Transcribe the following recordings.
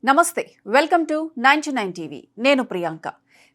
నమస్తే welcome to 99 TV నేను ప్రియాంక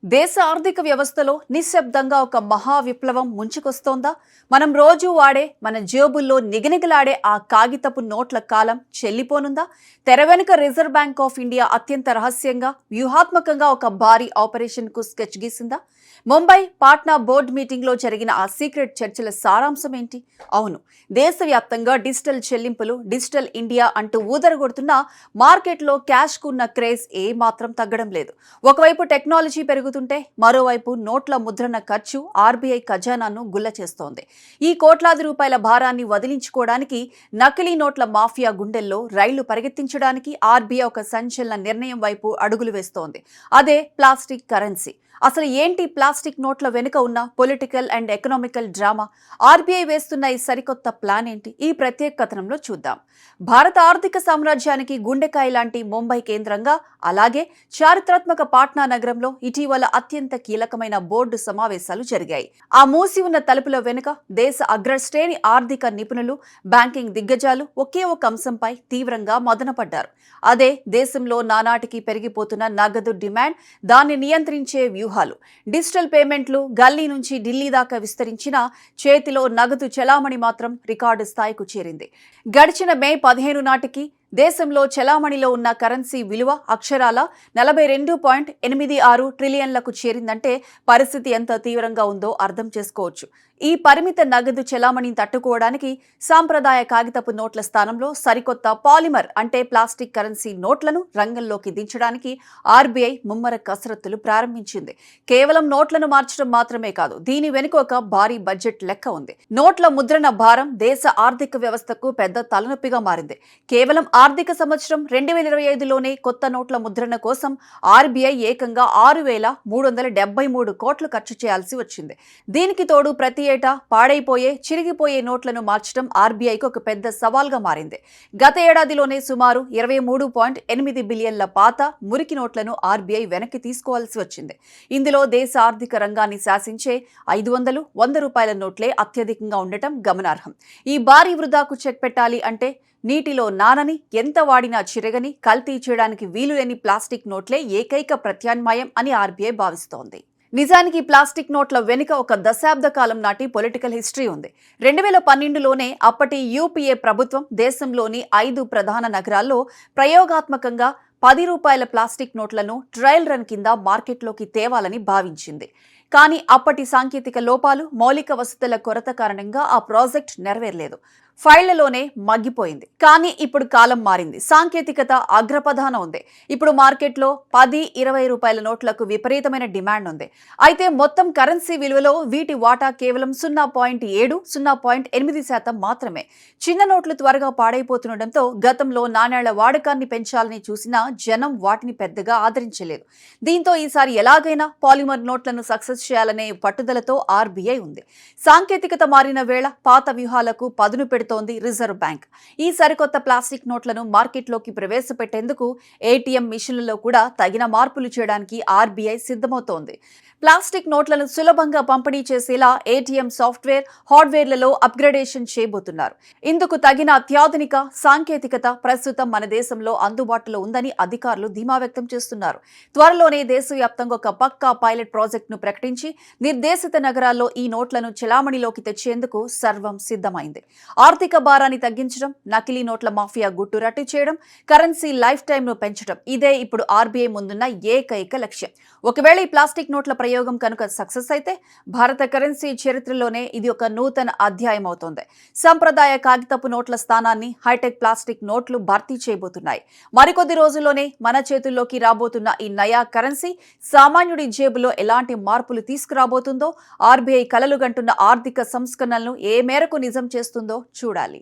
దేశ ఆర్థిక వ్యవస్థలో నిశ్శబ్దంగా ఒక మహా విప్లవం ముంచుకొస్తోందా మనం రోజు వాడే మన జేబుల్లో నిగనిగలాడే ఆ కాగితపు నోట్ల కాలం చెల్లిపోనుందా తెర వెనుక రిజర్వ్ బ్యాంక్ ఆఫ్ ఇండియా అత్యంత రహస్యంగా వ్యూహాత్మకంగా ఒక భారీ ఆపరేషన్ కు స్కెచ్ గీసిందా ముంబై పాట్నా బోర్డు మీటింగ్ లో జరిగిన ఆ సీక్రెట్ చర్చల సారాంశం ఏంటి అవును దేశవ్యాప్తంగా డిజిటల్ చెల్లింపులు డిజిటల్ ఇండియా అంటూ ఊదరగొడుతున్న మార్కెట్లో క్యాష్ కున్న క్రేజ్ ఏ మాత్రం తగ్గడం లేదు ఒకవైపు టెక్నాలజీ పెరుగుతుంటే మరోవైపు నోట్ల ముద్రణ ఖర్చు ఆర్బీఐ ఖజానాను గుల్ల చేస్తోంది ఈ కోట్లాది రూపాయల భారాన్ని వదిలించుకోవడానికి నకిలీ నోట్ల మాఫియా గుండెల్లో రైళ్లు పరిగెత్తించడానికి ఆర్బీఐ ఒక సంచలన నిర్ణయం వైపు అడుగులు వేస్తోంది అదే ప్లాస్టిక్ కరెన్సీ అసలు ఏంటి ప్లాస్టిక్ నోట్ల వెనుక ఉన్న political and economical drama RBI వేస్తున్న ఈ సరికొత్త ప్లాన్ ఏంటి ఈ ప్రత్యేక కథనంలో చూద్దాం భారత ఆర్థిక సామ్రాజ్యానికి గుండెకాయ లాంటి ముంబై కేంద్రంగా అలాగే చారిత్రాత్మక పాట్నా నగరంలో ఇటీవల అత్యంత కీలకమైన బోర్డు సమావేశాలు జరిగాయి ఆ మూసి ఉన్న తలుపుల వెనుక దేశ అగ్రశ్రేణి ఆర్థిక నిపుణులు బ్యాంకింగ్ దిగ్గజాలు ఒకే ఒక అంశంపై తీవ్రంగా మదనపడ్డారు అదే దేశంలో నానాటికి పెరిగిపోతున్న నగదు డిమాండ్ దాన్ని నియంత్రించే వ్యూహాలు డిజిటల్ పేమెంట్లు గల్లీ నుంచి ఢిల్లీ దాకా విస్తరించిన చేతిలో నగదు చెలామణి మాత్రం రికార్డు స్థాయికి చేరింది గడిచిన మే 15 నాటికి దేశంలో చెలామణిలో ఉన్న కరెన్సీ విలువ అక్షరాల 42.86 ట్రిలియన్లకు చేరిందంటే పరిస్థితి ఎంత తీవ్రంగా ఉందో అర్థం చేసుకోవచ్చు ఈ పరిమిత నగదు చెలామణిని తట్టుకోవడానికి సాంప్రదాయ కాగితపు నోట్ల స్థానంలో సరికొత్త పాలిమర్ అంటే ప్లాస్టిక్ కరెన్సీ నోట్లను రంగంలోకి దించడానికి ఆర్బీఐ ముమ్మర కసరత్తులు ప్రారంభించింది కేవలం నోట్లను మార్చడం మాత్రమే కాదు దీని వెనుక ఒక భారీ బడ్జెట్ లెక్క ఉంది నోట్ల ముద్రణ భారం దేశ ఆర్థిక వ్యవస్థకు పెద్ద తలనొప్పిగా మారింది కేవలం ఆర్థిక సంవత్సరం 2025లోనే కొత్త నోట్ల ముద్రణ కోసం ఆర్బీఐ ఏకంగా 6,373 కోట్లు ఖర్చు చేయాల్సి వచ్చింది దీనికి తోడు ప్రతి ఏటా పాడైపోయే చిరిగిపోయే నోట్లను మార్చడం ఆర్బీఐకి ఒక పెద్ద సవాల్గా మారింది గత ఏడాదిలోనే సుమారు 23.8 బిలియన్ల పాత మురికి నోట్లను ఆర్బీఐ వెనక్కి తీసుకోవాల్సి వచ్చింది ఇందులో దేశ ఆర్థిక రంగాన్ని శాసించే 500 100 రూపాయల నోట్లే అత్యధికంగా ఉండటం గమనార్హం ఈ భారీ వృధాకు చెక్ పెట్టాలి అంటే నీటిలో నానని ఎంత వాడినా చిరగని కల్తీ చేయడానికి వీలులేని ప్లాస్టిక్ నోట్లే ఏకైక ప్రత్యామ్నాయం అని ఆర్బీఐ భావిస్తోంది నిజానికి ప్లాస్టిక్ నోట్ల వెనుక ఒక దశాబ్ద కాలం నాటి పొలిటికల్ హిస్టరీ ఉంది 2012లోనే అప్పటి యూపీఏ ప్రభుత్వం దేశంలోని 5 ప్రధాన నగరాల్లో ప్రయోగాత్మకంగా 10 రూపాయల ప్లాస్టిక్ నోట్లను ట్రయల్ రన్ కింద మార్కెట్లోకి తేవాలని భావించింది కానీ అప్పటి సాంకేతిక లోపాలు మౌలిక వసతుల కొరత కారణంగా ఆ ప్రాజెక్ట్ నెరవేరలేదు ఫైళ్లలోనే మగ్గిపోయింది కానీ ఇప్పుడు కాలం మారింది సాంకేతికత అగ్రపధాన ఉంది ఇప్పుడు మార్కెట్లో 10-20 రూపాయల నోట్లకు విపరీతమైన డిమాండ్ ఉంది అయితే మొత్తం కరెన్సీ విలువలో వీటి వాటా కేవలం 0.8% మాత్రమే చిన్న నోట్లు త్వరగా పాడైపోతుండటంతో గతంలో నాణేళ్ల వాడకాన్ని పెంచాలని చూసినా జనం వాటిని పెద్దగా ఆదరించలేదు దీంతో ఈసారి ఎలాగైనా పాలిమర్ నోట్లను సక్సెస్ చేయాలనే పట్టుదలతో ఆర్బీఐ ఉంది సాంకేతికత మారిన వేళ పాత వ్యూహాలకు పదును పెడుతోంది రిజర్వ్ బ్యాంక్ ఈ సరికొత్త ప్లాస్టిక్ నోట్లను మార్కెట్లోకి ప్రవేశపెట్టేందుకు ఏటీఎం మిషన్లలో కూడా తగిన మార్పులు చేయడానికి ఆర్బీఐ సిద్ధమవుతోంది ప్లాస్టిక్ నోట్లను సులభంగా పంపిణీ చేసేలా ఏటీఎం సాఫ్ట్వేర్ హార్డ్వేర్లలో అప్గ్రేడేషన్ చేయబోతున్నారు ఇందుకు తగిన అత్యాధునిక సాంకేతికత ప్రస్తుతం మన దేశంలో అందుబాటులో ఉందని అధికారులు ధీమా వ్యక్తం చేస్తున్నారు త్వరలోనే దేశవ్యాప్తంగా ఒక పక్కా పైలట్ ప్రాజెక్టును ప్రకటించి నిర్దేశిత నగరాల్లో ఈ నోట్లను చెలామణిలోకి తెచ్చేందుకు సర్వం సిద్ధమైంది ఆర్థిక భారాన్ని తగ్గించడం నకిలీ నోట్ల మాఫియా గుట్టు రట్టు చేయడం కరెన్సీ లైఫ్ టైంను పెంచడం ఇదే ఇప్పుడు ఆర్బీఐ ముందున్న ఏకైక లక్ష్యం ఒకవేళ ఈ ప్లాస్టిక్ నోట్ల ప్రయోగం కనుక సక్సెస్ అయితే భారత కరెన్సీ చరిత్రలోనే ఇది ఒక నూతన అధ్యాయం అవుతోంది సంప్రదాయ కాగితపు నోట్ల స్థానాన్ని హైటెక్ ప్లాస్టిక్ నోట్లు భర్తీ చేయబోతున్నాయి మరికొద్ది రోజుల్లోనే మన చేతుల్లోకి రాబోతున్న ఈ నయా కరెన్సీ సామాన్యుడి జేబులో ఎలాంటి మార్పులు తీసుకురాబోతుందో ఆర్బీఐ కలలుగంటున్న ఆర్థిక సంస్కరణలను ఏ మేరకు నిజం చేస్తుందో చూడాలి